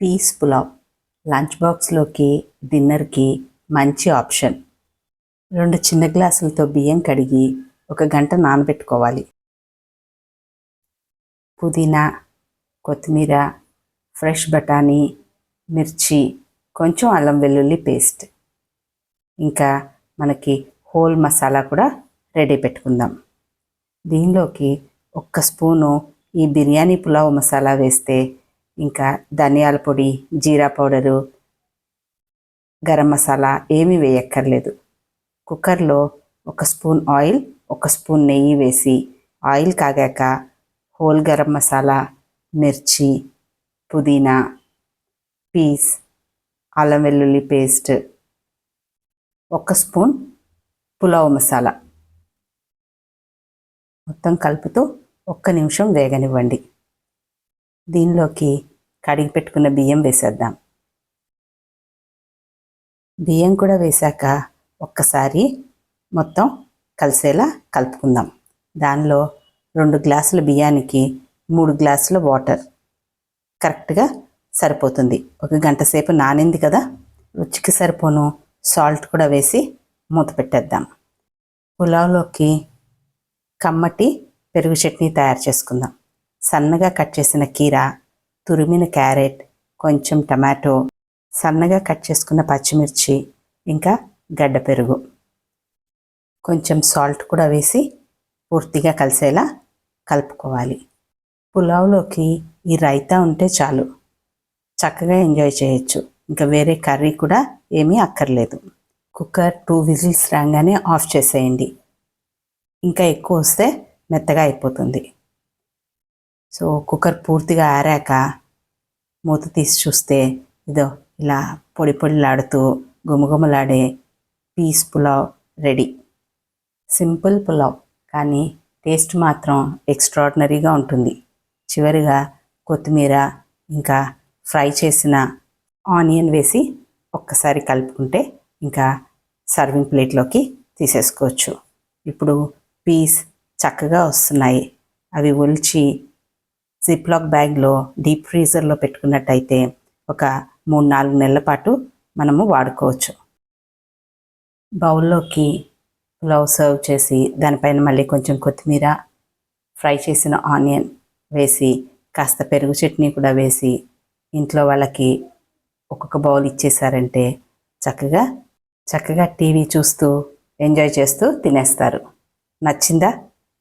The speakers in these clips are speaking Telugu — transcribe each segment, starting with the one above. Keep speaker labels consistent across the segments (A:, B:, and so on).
A: పీస్ పులావ్ లంచ్ బాక్స్లోకి డిన్నర్కి మంచి ఆప్షన్. 2 చిన్న గ్లాసులతో బియ్యం కడిగి 1 గంట నానబెట్టుకోవాలి. పుదీనా, కొత్తిమీర, ఫ్రెష్ బఠానీ, మిర్చి, కొంచెం అల్లం వెల్లుల్లి పేస్ట్, ఇంకా మనకి హోల్ మసాలా కూడా రెడీ పెట్టుకుందాం. దీనిలోకి 1 స్పూను ఈ బిర్యానీ పులావ్ మసాలా వేస్తే, ఇంకా ధనియాల పొడి, జీరా పౌడరు, గరం మసాలా ఏమీ వేయక్కర్లేదు. కుక్కర్లో 1 స్పూన్ ఆయిల్, 1 స్పూన్ నెయ్యి వేసి ఆయిల్ కాగాక హోల్ గరం మసాలా, మిర్చి, పుదీనా, పీస్, అల్లం వెల్లుల్లి పేస్ట్, 1 స్పూన్ పులావ్ మసాలా మొత్తం కలుపుతూ 1 నిమిషం వేగనివ్వండి. దీనిలోకి కడిగి పెట్టుకున్న బియ్యం వేసేద్దాం. బియ్యం కూడా వేశాక ఒక్కసారి మొత్తం కలిసేలా కలుపుకుందాం. దానిలో 2 గ్లాసుల బియ్యానికి 3 గ్లాసుల వాటర్ కరెక్ట్గా సరిపోతుంది. 1 గంట సేపు నానింది కదా, రుచికి సరిపోను సాల్ట్ కూడా వేసి మూత పెట్టేద్దాం. పులావ్లోకి కమ్మటి పెరుగు చట్నీ తయారు చేసుకుందాం. సన్నగా కట్ చేసిన కీర, తురిమిన క్యారెట్, కొంచెం టమాటో, సన్నగా కట్ చేసుకున్న పచ్చిమిర్చి, ఇంకా గడ్డ పెరుగు, కొంచెం సాల్ట్ కూడా వేసి పూర్తిగా కలిసేలా కలుపుకోవాలి. పులావ్లోకి ఈ రైతా ఉంటే చాలు, చక్కగా ఎంజాయ్ చేయొచ్చు. ఇంకా వేరే కర్రీ కూడా ఏమీ అక్కర్లేదు. కుక్కర్ 2 విజిల్స్ రాగానే ఆఫ్ చేసేయండి. ఇంకా ఎక్కువ వస్తే మెత్తగా అయిపోతుంది. సో కుక్కర్ పూర్తిగా ఆరాక మూత తీసి చూస్తే ఇదో ఇలా పొడి పొడిలాడుతూ గుమగుమలాడే peas pulao ready. Simple pulao కానీ టేస్ట్ మాత్రం ఎక్స్ట్రాడినరీగా ఉంటుంది. చివరిగా కొత్తిమీర, ఇంకా ఫ్రై చేసిన ఆనియన్ వేసి ఒక్కసారి కలుపుకుంటే ఇంకా సర్వింగ్ ప్లేట్లోకి తీసేసుకోవచ్చు. ఇప్పుడు పీస్ చక్కగా వస్తున్నాయి. అవి ఒలిచి జిప్లాక్ బ్యాగ్లో డీప్ ఫ్రీజర్లో పెట్టుకున్నట్టయితే ఒక 3-4 నెలల పాటు మనము వాడుకోవచ్చు. బౌల్లోకి పులావ్ సర్వ్ చేసి దానిపైన మళ్ళీ కొంచెం కొత్తిమీర, ఫ్రై చేసిన ఆనియన్ వేసి కాస్త పెరుగు చట్నీ కూడా వేసి ఇంట్లో వాళ్ళకి ఒక్కొక్క బౌల్ ఇచ్చేసారంటే చక్కగా టీవీ చూస్తూ ఎంజాయ్ చేస్తూ తినేస్తారు. నచ్చిందా?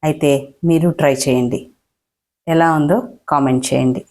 A: అయితే మీరు ట్రై చేయండి. ఎలా ఉందో కామెంట్ చేయండి.